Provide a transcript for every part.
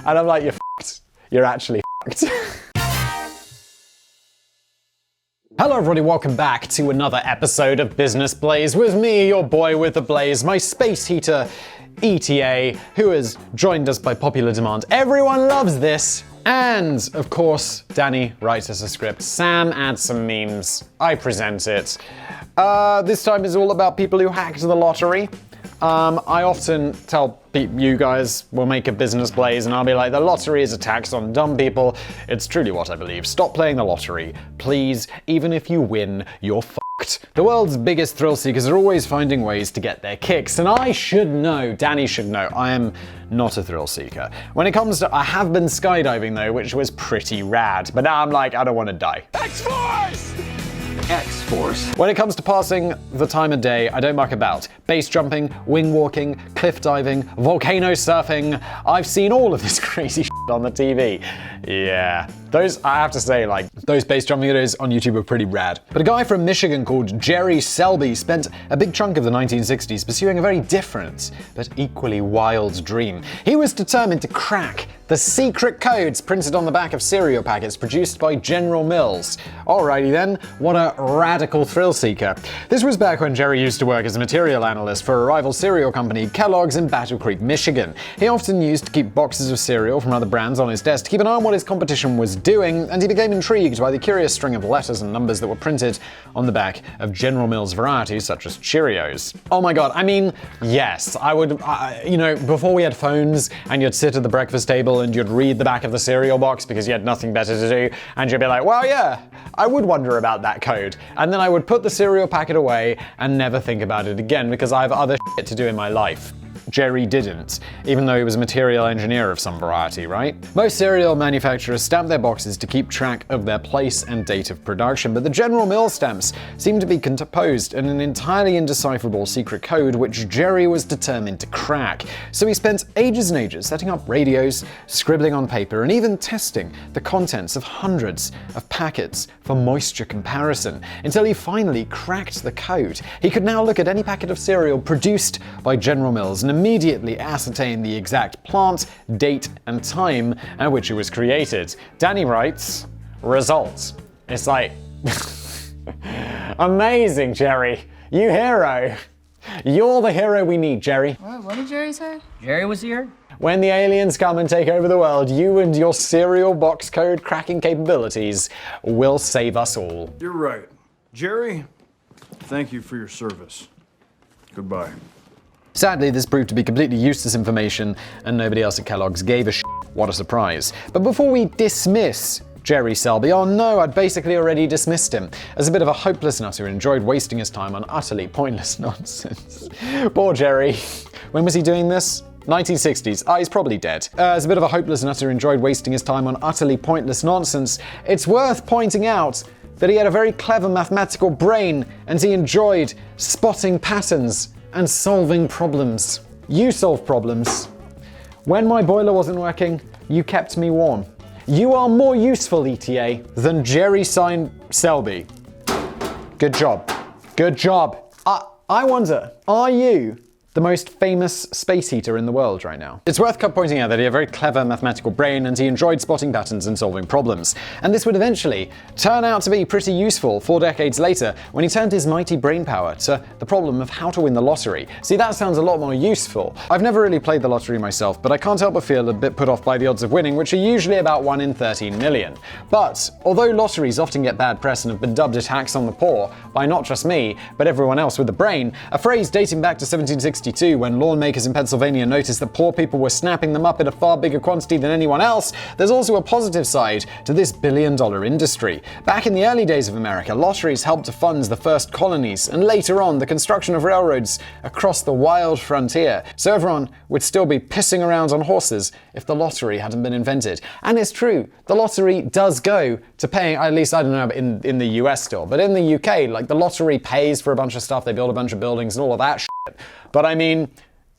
And I'm like, you're fucked. You're actually fucked. Hello everybody, welcome back to another episode of Business Blaze with me, your boy with the blaze, my space heater, ETA, who has joined us by popular demand. Everyone loves this. And, of course, Danny writes us a script. Sam adds some memes. I present it. This time is all about people who hacked the lottery. I often tell you guys, we'll make a business blaze, and I'll be like, the lottery is a tax on dumb people. It's truly what I believe. Stop playing the lottery. Please, even if you win, you're fucked. The world's biggest thrill seekers are always finding ways to get their kicks, and I should know, Danny should know, I am not a thrill seeker. When it comes to, I have been skydiving though, which was pretty rad, but now I'm like, I don't want to die. X-Force! X-Force. When it comes to passing the time of day, I don't muck about. Base jumping, wing walking, cliff diving, volcano surfing. I've seen all of this crazy shit on the TV. Yeah. Those, I have to say, like, those base jumping videos on YouTube are pretty rad. But a guy from Michigan called Jerry Selbee spent a big chunk of the 1960s pursuing a very different, but equally wild dream. He was determined to crack the secret codes printed on the back of cereal packets produced by General Mills. Alrighty then, what a radical thrill seeker. This was back when Jerry used to work as a material analyst for a rival cereal company, Kellogg's in Battle Creek, Michigan. He often used to keep boxes of cereal from other brands on his desk to keep an eye on what his competition was doing, and he became intrigued by the curious string of letters and numbers that were printed on the back of General Mills varieties such as Cheerios. Oh my god, I mean, yes, I would, you know, before we had phones and you'd sit at the breakfast table and you'd read the back of the cereal box because you had nothing better to do, and you'd be like, well, yeah, I would wonder about that code. And then I would put the cereal packet away and never think about it again because I have other shit to do in my life. Jerry didn't, even though he was a material engineer of some variety, right? Most cereal manufacturers stamp their boxes to keep track of their place and date of production, but the General Mills stamps seem to be composed in an entirely indecipherable secret code which Jerry was determined to crack. So he spent ages and ages setting up radios, scribbling on paper, and even testing the contents of hundreds of packets for moisture comparison, until he finally cracked the code. He could now look at any packet of cereal produced by General Mills and immediately ascertain the exact plant, date, and time at which it was created. Danny writes, results. It's like, amazing, Jerry. You hero. You're the hero we need, Jerry. What did Jerry say? Jerry was here? When the aliens come and take over the world, you and your cereal box code cracking capabilities will save us all. You're right. Jerry, thank you for your service. Goodbye. Sadly, this proved to be completely useless information, and nobody else at Kellogg's gave a shit. What a surprise. But before we dismiss Jerry Selbee, oh no, I'd basically already dismissed him as a bit of a hopeless nutter who enjoyed wasting his time on utterly pointless nonsense. Poor Jerry. When was he doing this? 1960s. He's probably dead. As a bit of a hopeless nutter who enjoyed wasting his time on utterly pointless nonsense, it's worth pointing out that he had a very clever mathematical brain, and he enjoyed spotting patterns and solving problems. You solve problems. When my boiler wasn't working, you kept me warm. You are more useful, ETA, than Jerry Selbee. Good job. Good job. I wonder, are you the most famous space heater in the world right now? It's worth pointing out that he had a very clever mathematical brain and he enjoyed spotting patterns and solving problems. And this would eventually turn out to be pretty useful 4 decades later when he turned his mighty brain power to the problem of how to win the lottery. See, that sounds a lot more useful. I've never really played the lottery myself, but I can't help but feel a bit put off by the odds of winning, which are usually about 1 in 13 million. But although lotteries often get bad press and have been dubbed a tax on the poor by not just me, but everyone else with a brain, a phrase dating back to 1760 when lawmakers in Pennsylvania noticed that poor people were snapping them up in a far bigger quantity than anyone else, there's also a positive side to this billion-dollar industry. Back in the early days of America, lotteries helped to fund the first colonies, and later on, the construction of railroads across the wild frontier. So everyone would still be pissing around on horses if the lottery hadn't been invented. And it's true, the lottery does go to paying, at least I don't know in the US still, but in the UK, like the lottery pays for a bunch of stuff, they build a bunch of buildings and all of that shit. But I mean,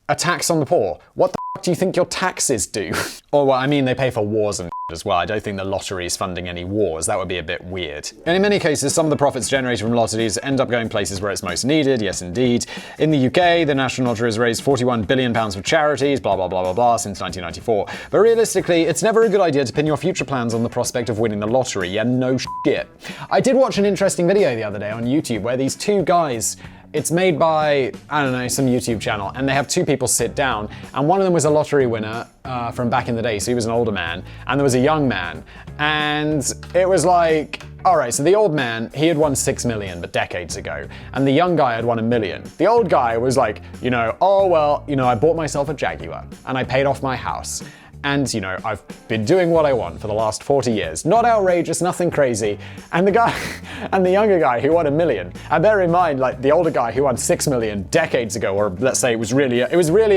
a tax on the poor. What the fuck do you think your taxes do? Or well, I mean, they pay for wars and as well. I don't think the lottery is funding any wars. That would be a bit weird. And in many cases, some of the profits generated from lotteries end up going places where it's most needed. Yes, indeed. In the UK, the National Lottery has raised £41 billion for charities, blah, blah, blah, blah, blah, since 1994. But realistically, it's never a good idea to pin your future plans on the prospect of winning the lottery. Yeah, no shit. I did watch an interesting video the other day on YouTube where these two guys, it's made by, I don't know, some YouTube channel, and they have two people sit down, and one of them was a lottery winner from back in the day, so he was an older man, and there was a young man, and it was like, alright, so the old man, he had won 6 million, but decades ago, and the young guy had won 1 million. The old guy was like, oh well, I bought myself a Jaguar, and I paid off my house. And, I've been doing what I want for the last 40 years. Not outrageous, nothing crazy. And the guy, and the younger guy who won 1 million. And bear in mind, like, the older guy who won 6 million decades ago, or let's say it was really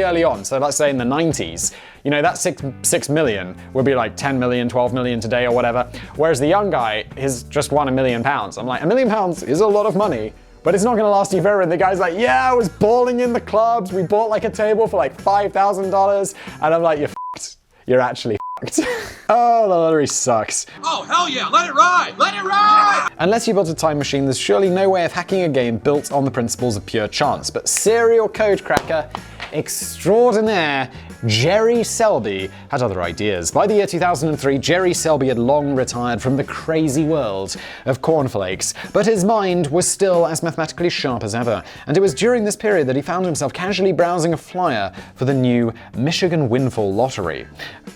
early on. So let's say in the 90s, that 6 million would be like 10 million, 12 million today or whatever. Whereas the young guy has just won £1 million. I'm like, £1 million is a lot of money. But it's not gonna last you forever. And the guy's like, yeah, I was balling in the clubs. We bought like a table for like $5,000. And I'm like, you're f***ed. You're actually f***ed. Oh, the lottery sucks. Oh, hell yeah, let it ride! Let it ride! Unless you built a time machine, there's surely no way of hacking a game built on the principles of pure chance. But serial code cracker extraordinaire Jerry Selbee had other ideas. By the year 2003, Jerry Selbee had long retired from the crazy world of cornflakes, but his mind was still as mathematically sharp as ever. And it was during this period that he found himself casually browsing a flyer for the new Michigan Windfall Lottery.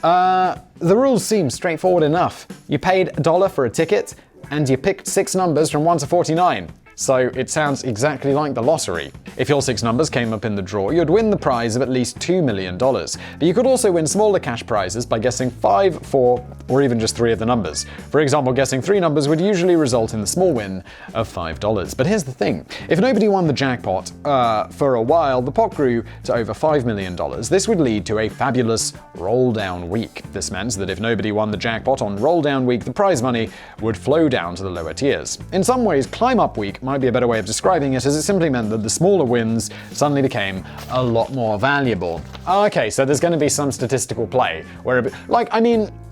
The rules seem straightforward enough. You paid $1 for a ticket, and you picked 6 numbers from 1 to 49. So it sounds exactly like the lottery. If your 6 numbers came up in the draw, you'd win the prize of at least $2 million. But you could also win smaller cash prizes by guessing 5, 4, or even just 3 of the numbers. For example, guessing 3 numbers would usually result in the small win of $5. But here's the thing. If nobody won the jackpot for a while, the pot grew to over $5 million. This would lead to a fabulous roll-down week. This meant that if nobody won the jackpot on roll-down week, the prize money would flow down to the lower tiers. In some ways, climb-up week might be a better way of describing it, as it simply meant that the smaller wins suddenly became a lot more valuable. Okay, so there's going to be some statistical play where,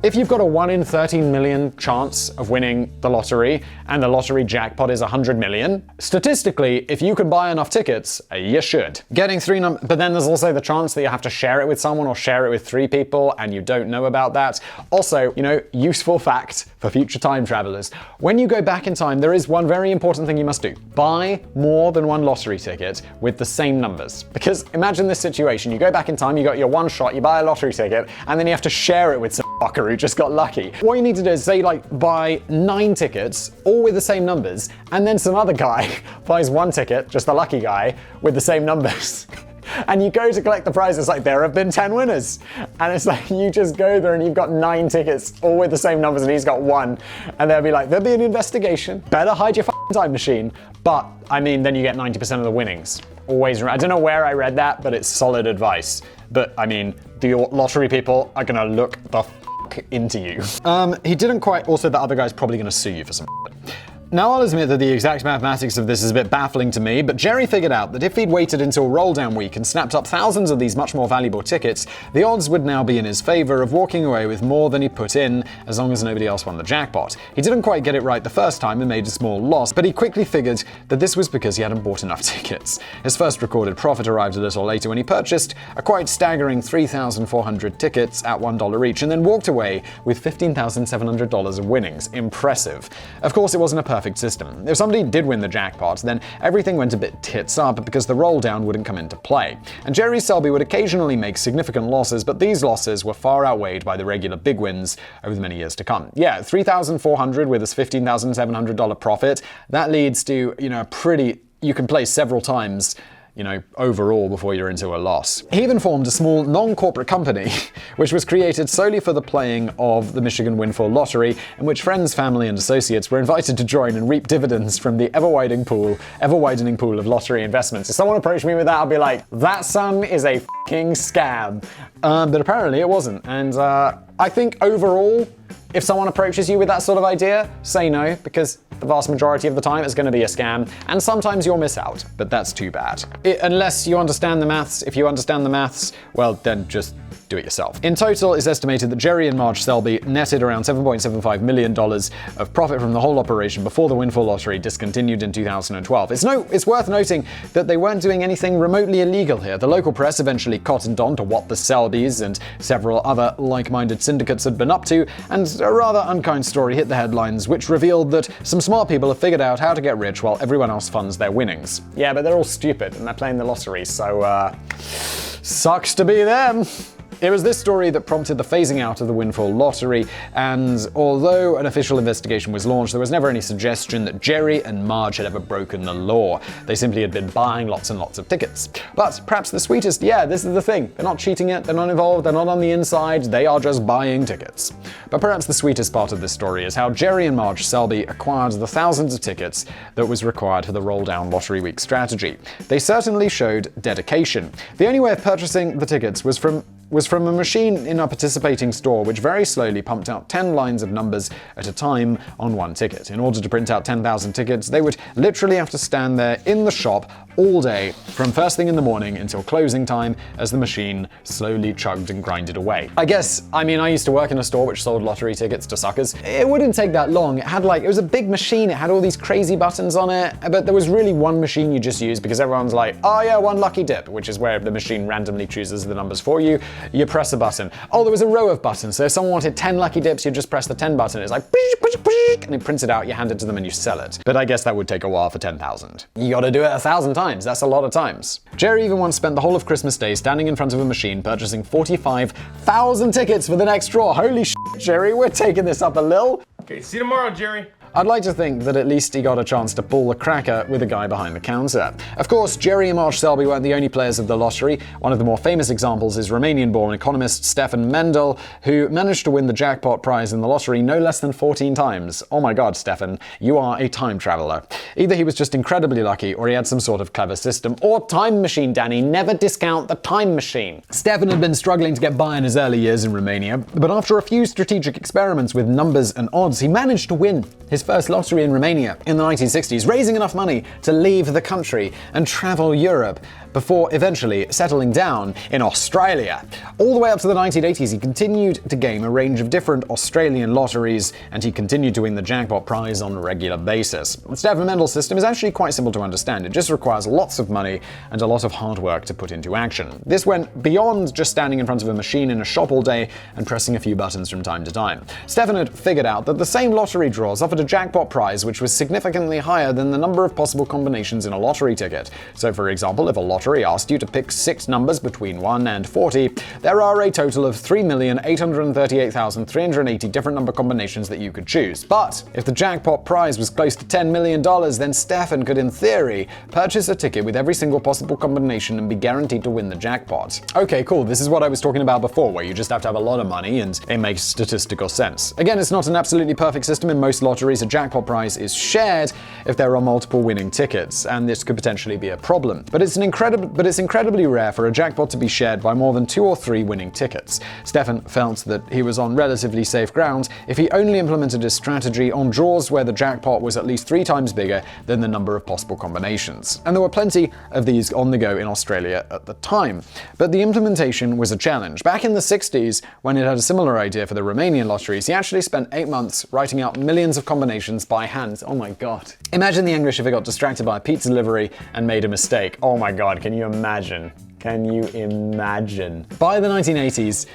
if you've got a 1 in 13 million chance of winning the lottery and the lottery jackpot is 100 million, statistically, if you can buy enough tickets, you should. Getting 3 numbers, but then there's also the chance that you have to share it with someone or share it with 3 people and you don't know about that. Also, useful fact for future time travelers. When you go back in time, there is one very important thing you must do. Buy more than 1 lottery ticket with the same numbers. Because imagine this situation, you go back in time, you got your 1 shot, you buy a lottery ticket, and then you have to share it with some fucker who just got lucky. What you need to do is say, buy 9 tickets, all with the same numbers, and then some other guy buys 1 ticket, just the lucky guy, with the same numbers. And you go to collect the prize, it's like, there have been 10 winners. And it's like, you just go there and you've got 9 tickets, all with the same numbers, and he's got 1. And they'll be like, there'll be an investigation. Better hide your time machine. But, then you get 90% of the winnings. Always, I don't know where I read that, but it's solid advice. But, the lottery people are gonna look the into you. He didn't quite, also the other guy's probably gonna sue you for some. Now, I'll admit that the exact mathematics of this is a bit baffling to me, but Jerry figured out that if he'd waited until roll-down week and snapped up thousands of these much more valuable tickets, the odds would now be in his favor of walking away with more than he put in, as long as nobody else won the jackpot. He didn't quite get it right the first time and made a small loss, but he quickly figured that this was because he hadn't bought enough tickets. His first recorded profit arrived a little later when he purchased a quite staggering 3,400 tickets at $1 each, and then walked away with $15,700 of winnings. Impressive. Of course, it wasn't a perfect system. If somebody did win the jackpot, then everything went a bit tits up because the roll down wouldn't come into play. And Jerry Selbee would occasionally make significant losses, but these losses were far outweighed by the regular big wins over the many years to come. Yeah, 3,400 with his $15,700 profit, that leads to, you can play several times overall before you're into a loss. He even formed a small non-corporate company, which was created solely for the playing of the Michigan Windfall Lottery, in which friends, family, and associates were invited to join and reap dividends from the ever-widening pool of lottery investments. If someone approached me with that, I'd be like, that son is a fucking scam. But apparently it wasn't. And I think overall, if someone approaches you with that sort of idea, say no, because the vast majority of the time it's going to be a scam, and sometimes you'll miss out, but that's too bad. Unless you understand the maths. If you understand the maths, well, then just do it yourself. In total, it's estimated that Jerry and Marge Selbee netted around $7.75 million of profit from the whole operation before the windfall lottery discontinued in 2012. It's worth noting that they weren't doing anything remotely illegal here. The local press eventually cottoned on to what the Selbees and several other like-minded syndicates had been up to, and a rather unkind story hit the headlines, which revealed that some smart people have figured out how to get rich while everyone else funds their winnings. Yeah, but they're all stupid and they're playing the lottery, so sucks to be them. It was this story that prompted the phasing out of the windfall lottery, and although an official investigation was launched, there was never any suggestion that Jerry and Marge had ever broken the law. They simply had been buying lots and lots of tickets. But perhaps the sweetest, this is the thing. They're not cheating it, they're not involved, they're not on the inside, they are just buying tickets. But perhaps the sweetest part of this story is how Jerry and Marge Selbee acquired the thousands of tickets that was required for the roll-down Lottery Week strategy. They certainly showed dedication. The only way of purchasing the tickets was from a machine in a participating store which very slowly pumped out 10 lines of numbers at a time on one ticket. In order to print out 10,000 tickets, they would literally have to stand there in the shop all day, from first thing in the morning until closing time, as the machine slowly chugged and grinded away. I used to work in a store which sold lottery tickets to suckers. It wouldn't take that long. It was a big machine, it had all these crazy buttons on it, but there was really one machine you just use because everyone's like, oh yeah, one lucky dip, which is where the machine randomly chooses the numbers for you. You press a button. Oh, there was a row of buttons, so if someone wanted 10 lucky dips, you just press the 10 button. It's like, and it prints it out, you hand it to them and you sell it. But I guess that would take a while for 10,000. You gotta do it 1,000 times, that's a lot of times. Jerry even once spent the whole of Christmas Day standing in front of a machine purchasing 45,000 tickets for the next draw. Holy shit, Jerry, we're taking this up a little. Okay, see you tomorrow, Jerry. I'd like to think that at least he got a chance to pull the cracker with the guy behind the counter. Of course, Jerry and Marge Selbee weren't the only players of the lottery. One of the more famous examples is Romanian-born economist Stefan Mendel, who managed to win the jackpot prize in the lottery no less than 14 times. Oh my god, Stefan, you are a time traveler. Either he was just incredibly lucky, or he had some sort of clever system. Or time machine, Danny. Never discount the time machine. Stefan had been struggling to get by in his early years in Romania, but after a few strategic experiments with numbers and odds, he managed to win his first lottery in Romania in the 1960s, raising enough money to leave the country and travel Europe before eventually settling down in Australia. All the way up to the 1980s, he continued to game a range of different Australian lotteries, and he continued to win the jackpot prize on a regular basis. The Stefan Mendel's system is actually quite simple to understand. It just requires lots of money and a lot of hard work to put into action. This went beyond just standing in front of a machine in a shop all day and pressing a few buttons from time to time. Stefan had figured out that the same lottery draws offered a jackpot prize which was significantly higher than the number of possible combinations in a lottery ticket. So for example, if a lottery asked you to pick 6 numbers between 1 and 40, there are a total of 3,838,380 different number combinations that you could choose. But if the jackpot prize was close to $10 million, then Stefan could, in theory, purchase a ticket with every single possible combination and be guaranteed to win the jackpot. Okay, cool, this is what I was talking about before, where you just have to have a lot of money and it makes statistical sense. Again, it's not an absolutely perfect system. In most lotteries, a jackpot prize is shared if there are multiple winning tickets, and this could potentially be a problem. But it's incredibly rare for a jackpot to be shared by more than 2 or 3 winning tickets. Stefan felt that he was on relatively safe ground if he only implemented his strategy on draws where the jackpot was at least 3 times bigger than the number of possible combinations. And there were plenty of these on the go in Australia at the time. But the implementation was a challenge. Back in the 60s, when it had a similar idea for the Romanian lotteries, he actually spent 8 months writing out millions of combinations by hand. Oh my god. Imagine the anguish if he got distracted by a pizza delivery and made a mistake. Oh my god, can you imagine? Can you imagine? By the 1980s,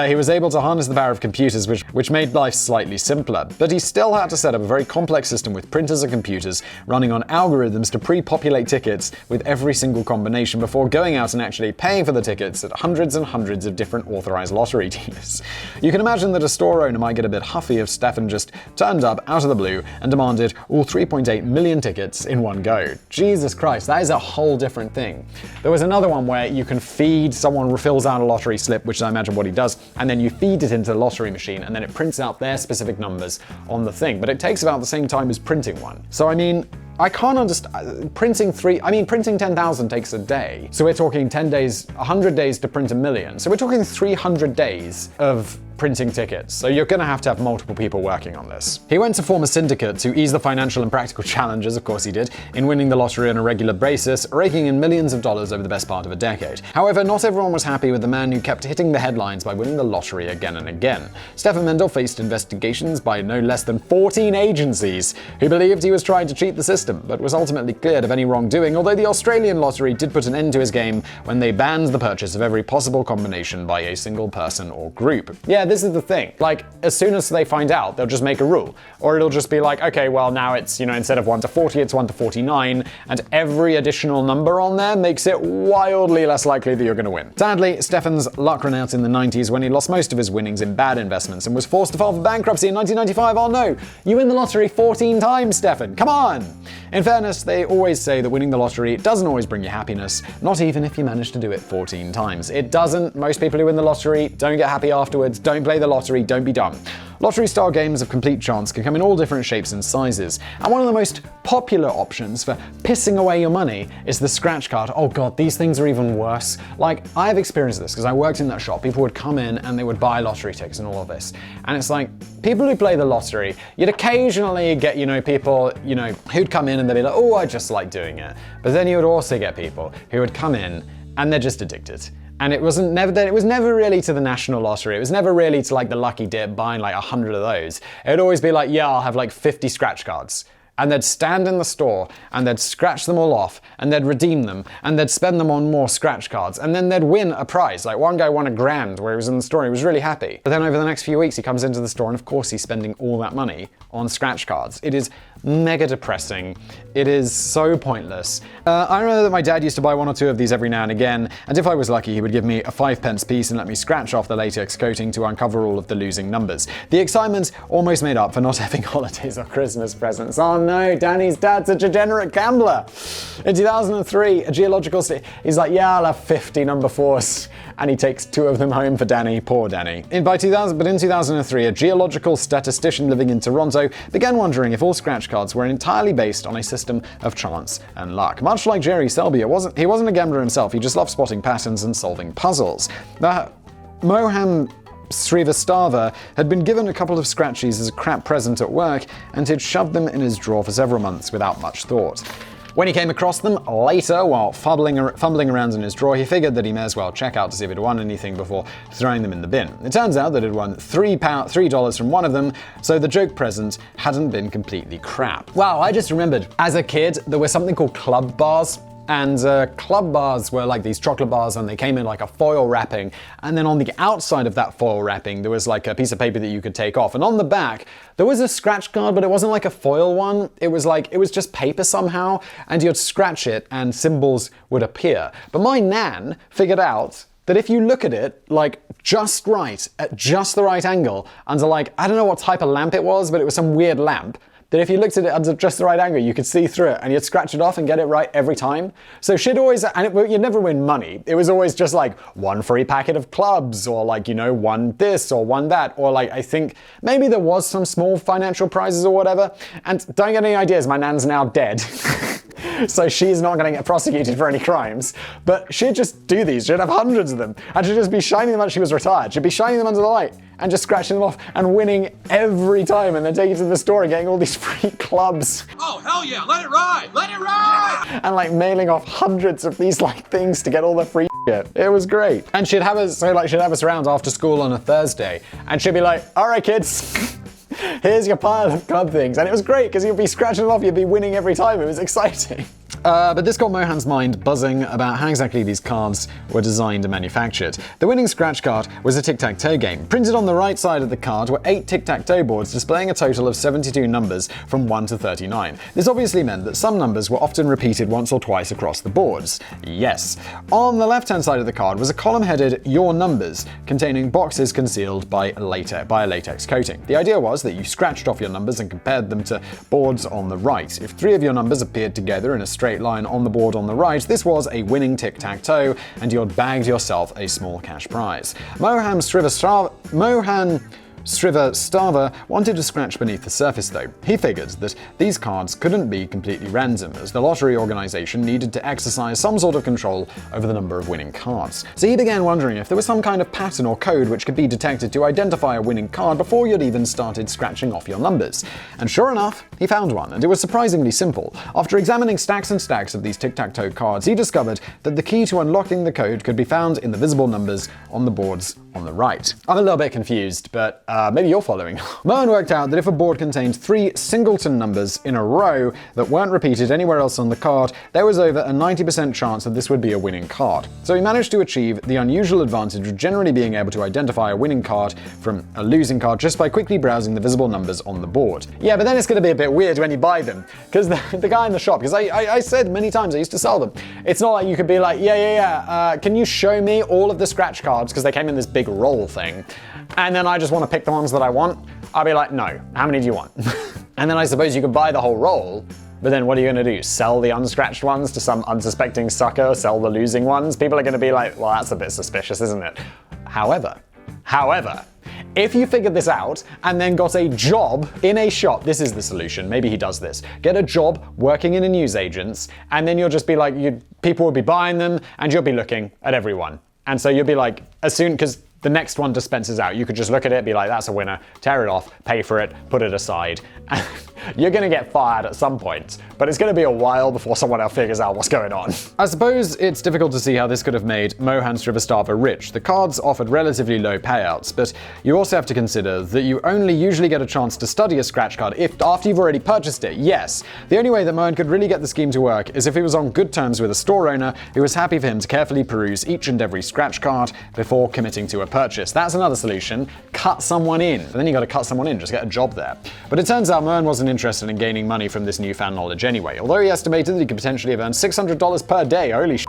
he was able to harness the power of computers, which made life slightly simpler. But he still had to set up a very complex system with printers and computers running on algorithms to pre-populate tickets with every single combination before going out and actually paying for the tickets at hundreds and hundreds of different authorized lottery dealers. You can imagine that a store owner might get a bit huffy if Stefan just turned up out of the blue and demanded all 3.8 million tickets in one go. Jesus Christ, that is a whole different thing. There was another one where you can feed someone fills out a lottery slip, which is I imagine what he does, and then you feed it into the lottery machine and then it prints out their specific numbers on the thing. But it takes about the same time as printing one. So I mean, I can't understand. Printing 10,000 takes a day. So we're talking 10 days, 100 days to print 1 million. So we're talking 300 days of printing tickets, so you're gonna have to have multiple people working on this. He went to form a syndicate to ease the financial and practical challenges, of course he did, in winning the lottery on a regular basis, raking in millions of dollars over the best part of a decade. However, not everyone was happy with the man who kept hitting the headlines by winning the lottery again and again. Stefan Mendel faced investigations by no less than 14 agencies who believed he was trying to cheat the system, but was ultimately cleared of any wrongdoing, although the Australian lottery did put an end to his game when they banned the purchase of every possible combination by a single person or group. Yeah, this is the thing. Like, as soon as they find out, they'll just make a rule. Or it'll just be like, okay, well now it's, instead of 1 to 40, it's 1 to 49, and every additional number on there makes it wildly less likely that you're gonna win. Sadly, Stefan's luck ran out in the 90s when he lost most of his winnings in bad investments and was forced to file for bankruptcy in 1995. Oh no, you win the lottery 14 times, Stefan, come on! In fairness, they always say that winning the lottery doesn't always bring you happiness, not even if you manage to do it 14 times. It doesn't. Most people who win the lottery don't get happy afterwards. Don't play the lottery, don't be dumb. Lottery-style games of complete chance can come in all different shapes and sizes, and one of the most popular options for pissing away your money is the scratch card. Oh god, these things are even worse. Like, I've experienced this because I worked in that shop. People would come in and they would buy lottery tickets and all of this. And it's like, people who play the lottery, you'd occasionally get, people, who'd come in and they'd be like, oh, I just like doing it. But then you would also get people who would come in and they're just addicted. And it was never really to the national lottery. It was never really to like the lucky dip buying like 100 of those. It'd always be like, yeah, I'll have like 50 scratch cards. And they'd stand in the store and they'd scratch them all off and they'd redeem them and they'd spend them on more scratch cards and then they'd win a prize. Like one guy won $1,000 where he was in the store and he was really happy. But then over the next few weeks he comes into the store and of course he's spending all that money on scratch cards. It is mega depressing. It is so pointless. I remember that my dad used to buy 1 or 2 of these every now and again, and if I was lucky he would give me a 5p piece and let me scratch off the latex coating to uncover all of the losing numbers. The excitement almost made up for not having holidays or Christmas presents. Oh no, Danny's dad's a degenerate gambler. In 2003, a geological he's like, yeah, I'll have 50 number 4s, and he takes 2 of them home for Danny, poor Danny. In 2003, a geological statistician living in Toronto began wondering if all scratch cards were entirely based on a system of chance and luck. Much like Jerry Selbee, he wasn't a gambler himself, he just loved spotting patterns and solving puzzles. Mohan Srivastava had been given a couple of scratchies as a crap present at work, and he'd shoved them in his drawer for several months without much thought. When he came across them later, while fumbling around in his drawer, he figured that he may as well check out to see if he'd won anything before throwing them in the bin. It turns out that he'd won $3 from one of them, so the joke present hadn't been completely crap. Wow, I just remembered, as a kid, there was something called club bars. And club bars were like these chocolate bars, and they came in like a foil wrapping. And then on the outside of that foil wrapping, there was like a piece of paper that you could take off. And on the back, there was a scratch card, but it wasn't like a foil one. It was just paper somehow. And you'd scratch it and symbols would appear. But my nan figured out that if you look at it like just right, at just the right angle, under like, I don't know what type of lamp it was, but it was some weird lamp, that if you looked at it under just the right angle, you could see through it and you'd scratch it off and get it right every time. So she'd always, you'd never win money. It was always just like 1 free packet of clubs, or like, 1 this or 1 that, or like, I think maybe there was some small financial prizes or whatever. And don't get any ideas, my nan's now dead. So she's not going to get prosecuted for any crimes. But she'd just do these. She'd have hundreds of them. And she'd just be shining them until she was retired. She'd be shining them under the light and just scratching them off and winning every time, and then taking to the store and getting all these free clubs. Oh, hell yeah, let it ride! Let it ride! And like mailing off hundreds of these like things to get all the free shit. It was great. And she'd have us around after school on a Thursday, and she'd be like, all right, kids. Here's your pile of club things. And it was great because you'd be scratching them off, you'd be winning every time. It was exciting. But this got Mohan's mind buzzing about how exactly these cards were designed and manufactured. The winning scratch card was a tic-tac-toe game. Printed on the right side of the card were 8 tic-tac-toe boards displaying a total of 72 numbers from 1 to 39. This obviously meant that some numbers were often repeated once or twice across the boards. Yes. On the left-hand side of the card was a column headed Your Numbers, containing boxes concealed by a latex coating. The idea was that you scratched off your numbers and compared them to boards on the right. If 3 of your numbers appeared together in a straight line on the board on the right, this was a winning tic-tac-toe, and you'd bagged yourself a small cash prize. Mohan Srivastava wanted to scratch beneath the surface though. He figured that these cards couldn't be completely random, as the lottery organization needed to exercise some sort of control over the number of winning cards. So he began wondering if there was some kind of pattern or code which could be detected to identify a winning card before you'd even started scratching off your numbers. And sure enough, he found one, and it was surprisingly simple. After examining stacks and stacks of these tic-tac-toe cards, he discovered that the key to unlocking the code could be found in the visible numbers on the boards on the right. I'm a little bit confused, but maybe you're following. Moen worked out that if a board contained 3 singleton numbers in a row that weren't repeated anywhere else on the card, there was over a 90% chance that this would be a winning card. So he managed to achieve the unusual advantage of generally being able to identify a winning card from a losing card just by quickly browsing the visible numbers on the board. Yeah, but then it's going to be a bit weird when you buy them, because the guy in the shop, because I said many times I used to sell them, it's not like you could be like, can you show me all of the scratch cards, because they came in this big roll thing, and then I just want to pick the ones that I want. I'll be like, no, how many do you want? And then I suppose you could buy the whole roll, but then what are you going to do? Sell the unscratched ones to some unsuspecting sucker? Sell the losing ones? People are going to be like, well, that's a bit suspicious, isn't it? However, if you figured this out and then got a job in a shop, this is the solution. Maybe he does this. Get a job working in a newsagent's, and then you'll just be like, people will be buying them, and you'll be looking at everyone. And so you'll be like, as soon, because the next one dispenses out, you could just look at it, be like, that's a winner, tear it off, pay for it, put it aside. And you're going to get fired at some point, but it's going to be a while before someone else figures out what's going on. I suppose it's difficult to see how this could have made Mohan Srivastava rich. The cards offered relatively low payouts, but you also have to consider that you only usually get a chance to study a scratch card after you've already purchased it. Yes, the only way that Mohan could really get the scheme to work is if he was on good terms with a store owner who was happy for him to carefully peruse each and every scratch card before committing to a purchase. That's another solution. Cut someone in. But then you got to cut someone in, just get a job there. But it turns out Mohan wasn't interested in gaining money from this newfound knowledge anyway, although he estimated that he could potentially have earned $600 per day, holy shit.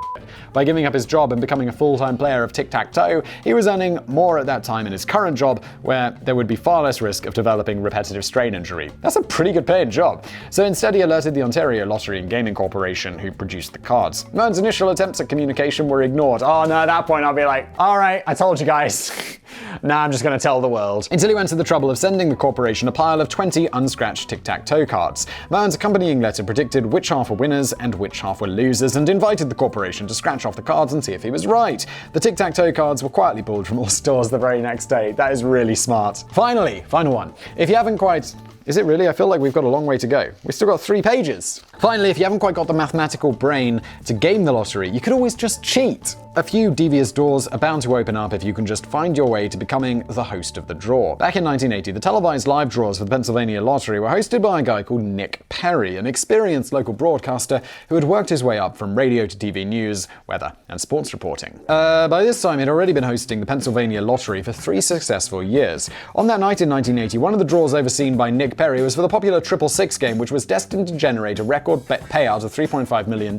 By giving up his job and becoming a full-time player of tic-tac-toe, he was earning more at that time in his current job, where there would be far less risk of developing repetitive strain injury. That's a pretty good paying job. So instead he alerted the Ontario Lottery and Gaming Corporation, who produced the cards. Mohan's initial attempts at communication were ignored. Oh no, at that point I'll be like, alright, I told you guys. Now I'm just going to tell the world. Until he went to the trouble of sending the corporation a pile of 20 unscratched tic-tac-toe cards. Mohan's accompanying letter predicted which half were winners and which half were losers, and invited the corporation to scratch off the cards and see if he was right. The tic-tac-toe cards were quietly pulled from all stores the very next day. That is really smart. Finally, final one. If you haven't quite... Is it really? I feel like we've got a long way to go. We've still got 3 pages. Finally, if you haven't quite got the mathematical brain to game the lottery, you could always just cheat. A few devious doors are bound to open up if you can just find your way to becoming the host of the draw. Back in 1980, the televised live draws for the Pennsylvania Lottery were hosted by a guy called Nick Perry, an experienced local broadcaster who had worked his way up from radio to TV news, weather, and sports reporting. By this time, he'd already been hosting the Pennsylvania Lottery for 3 successful years. On that night in 1980, one of the draws overseen by Nick Perry was for the popular 666 game, which was destined to generate a record payout of $3.5 million,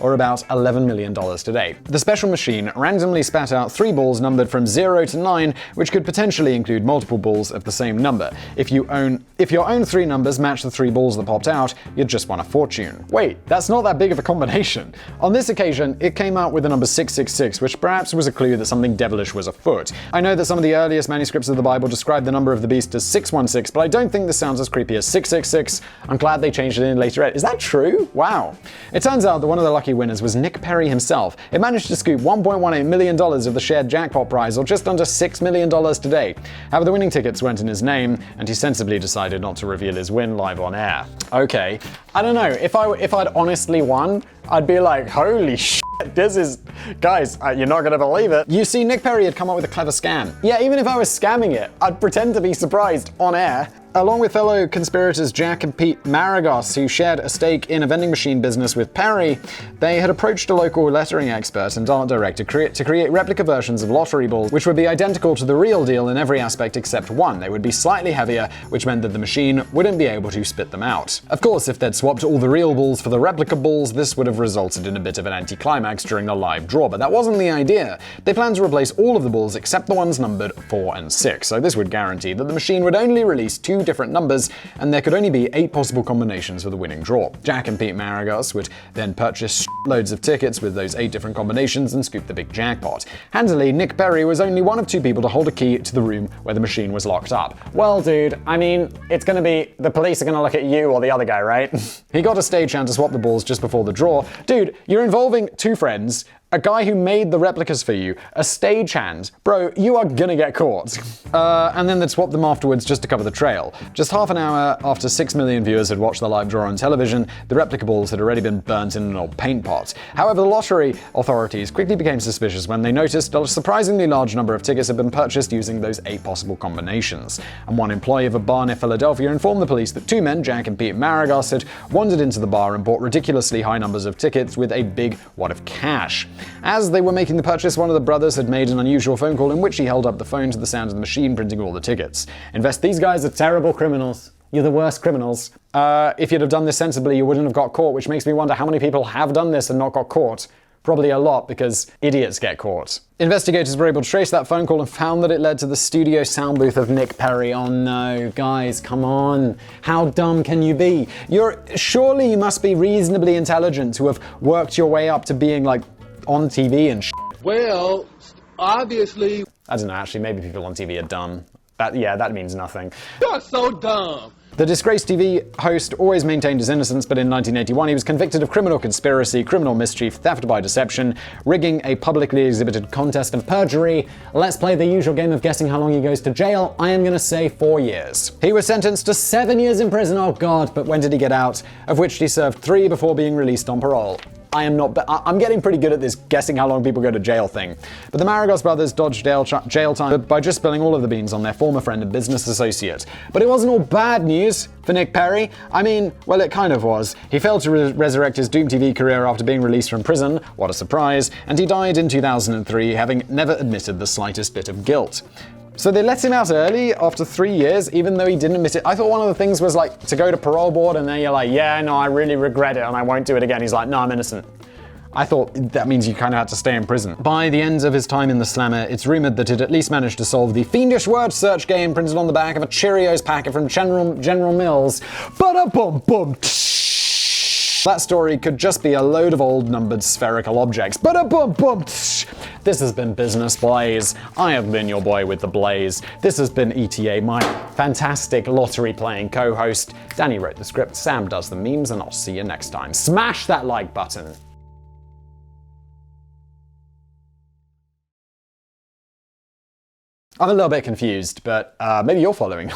or about $11 million today. The special machine randomly spat out 3 balls numbered from 0 to 9, which could potentially include multiple balls of the same number. If your own 3 numbers match the 3 balls that popped out, you'd just won a fortune. Wait, that's not that big of a combination. On this occasion, it came out with the number 666, which perhaps was a clue that something devilish was afoot. I know that some of the earliest manuscripts of the Bible describe the number of the beast as 616, but I don't think this sounds as creepy as 666. I'm glad they changed it in later. Is that true? Wow. It turns out that one of the lucky winners was Nick Perry himself. It managed to scoop $1.18 million of the shared jackpot prize, or just under $6 million today. However, the winning tickets weren't in his name, and he sensibly decided not to reveal his win live on air. Okay, I don't know, if I'd honestly won, I'd be like, holy shit, this is... Guys, you're not gonna believe it. You see, Nick Perry had come up with a clever scam. Yeah, even if I was scamming it, I'd pretend to be surprised on air. Along with fellow conspirators Jack and Pete Maragos, who shared a stake in a vending machine business with Perry, they had approached a local lettering expert and art director to create replica versions of lottery balls, which would be identical to the real deal in every aspect except one. They would be slightly heavier, which meant that the machine wouldn't be able to spit them out. Of course, if they'd swapped all the real balls for the replica balls, this would have resulted in a bit of an anticlimax during the live draw, but that wasn't the idea. They planned to replace all of the balls except the ones numbered 4 and 6, so this would guarantee that the machine would only release 2 2 different numbers, and there could only be 8 possible combinations for the winning draw. Jack and Pete Marra would then purchase loads of tickets with those 8 different combinations and scoop the big jackpot. Handily, Nick Perry was only one of 2 people to hold a key to the room where the machine was locked up. Well, dude, I mean, it's gonna be the police are gonna look at you or the other guy, right? He got a stagehand to swap the balls just before the draw. Dude, you're involving 2 friends, a guy who made the replicas for you, a stagehand. Bro, you are gonna get caught. And then they'd swap them afterwards just to cover the trail. Just half an hour after 6 million viewers had watched the live draw on television, the replica balls had already been burnt in an old paint pot. However, the lottery authorities quickly became suspicious when they noticed that a surprisingly large number of tickets had been purchased using those 8 possible combinations. And one employee of a bar near Philadelphia informed the police that 2 men, Jack and Pete Marra, had wandered into the bar and bought ridiculously high numbers of tickets with a big wad of cash. As they were making the purchase, one of the brothers had made an unusual phone call in which he held up the phone to the sound of the machine printing all the tickets. These guys are terrible criminals. You're the worst criminals. If you'd have done this sensibly, you wouldn't have got caught, which makes me wonder how many people have done this and not got caught. Probably a lot, because idiots get caught. Investigators were able to trace that phone call and found that it led to the studio sound booth of Nick Perry. Oh no, guys, come on. How dumb can you be? Surely you must be reasonably intelligent to have worked your way up to being, like, on TV and Well, obviously. I don't know, actually, maybe people on TV are dumb. That means nothing. You're so dumb. The disgraced TV host always maintained his innocence, but in 1981 he was convicted of criminal conspiracy, criminal mischief, theft by deception, rigging a publicly exhibited contest, and perjury. Let's play the usual game of guessing how long he goes to jail. I am gonna say 4 years. He was sentenced to 7 years in prison, oh god, but when did he get out? Of which he served 3 before being released on parole. I'm getting pretty good at this guessing how long people go to jail thing. But the Marra brothers dodged jail time by just spilling all of the beans on their former friend and business associate. But it wasn't all bad news for Nick Perry. I mean, well, it kind of was. He failed to resurrect his doomed TV career after being released from prison, what a surprise, and he died in 2003, having never admitted the slightest bit of guilt. So they let him out early after 3 years, even though he didn't admit it. I thought one of the things was like to go to parole board and then you're like, yeah, no, I really regret it and I won't do it again. He's like, no, I'm innocent. I thought that means you kind of had to stay in prison. By the end of his time in the slammer, it's rumored that it at least managed to solve the fiendish word search game printed on the back of a Cheerios packet from General Mills. Ba-da-bum-bum. That story could just be a load of old numbered spherical objects. Ba-da-bum-bum. This has been Business Blaze. I have been your boy with the blaze. This has been ETA, my fantastic lottery-playing co-host. Danny wrote the script, Sam does the memes, and I'll see you next time. Smash that like button. I'm a little bit confused, but maybe you're following.